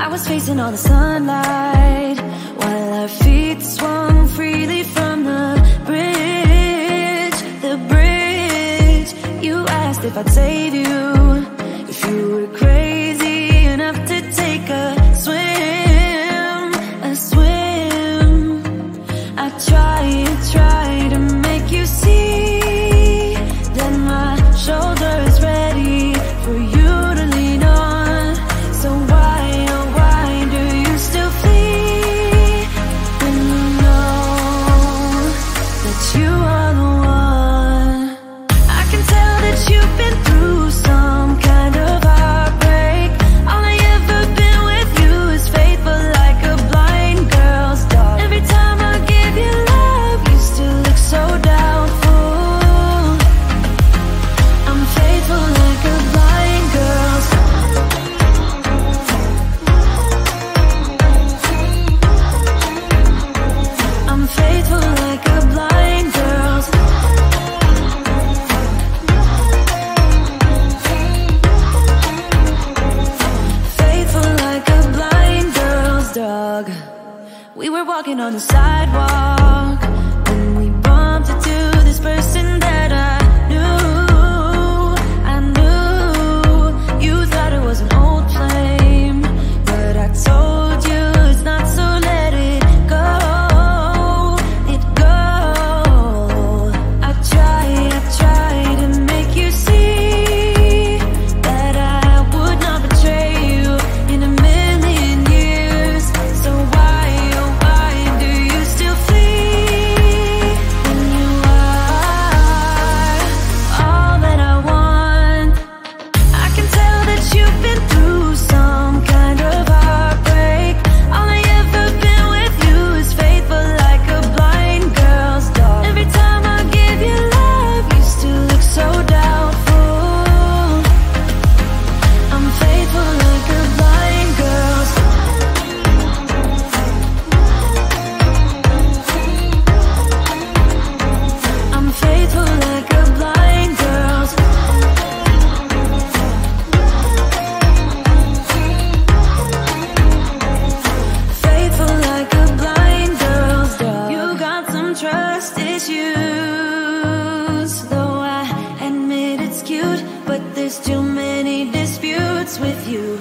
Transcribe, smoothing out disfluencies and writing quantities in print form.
I was facing all the sunlight while our feet swung freely from the bridge. The bridge. You asked if I'd save you, if you were crazy enough to take a swim, a swim. I tried to make you see that my shoulder's ready for you to lean on. So why, oh why do you still flee when you know that you are the one? I can tell that you've been through some kind of heartbreak. All I ever been with you is faithful like a blind girl's dog. Every time I give you love, you still look so doubtful. I'm faithful like a blind girl's dog. I'm faithful like a blind girl's dog. Faithful like a blind girl's dog. We were walking on the sidewalk when we bumped into this person that I knew. I knew you thought it was an old flame, but I told you it's not, so let it go. It go. I tried to make you see that I would not betray you in a million years. So why, oh why do you still flee when you are all that I want? I can tell that you've been through some kind of heartbreak. All I ever been with you is faithful like a blind girl's dog. Every time I give you love, you still look so doubtful. I'm faithful like a blind girl's dog. I'm faithful like a blind girl's dog. Faithful like a blind girl's dog. You got some trust issues, though I admit it's cute, but there's too many disputes with you.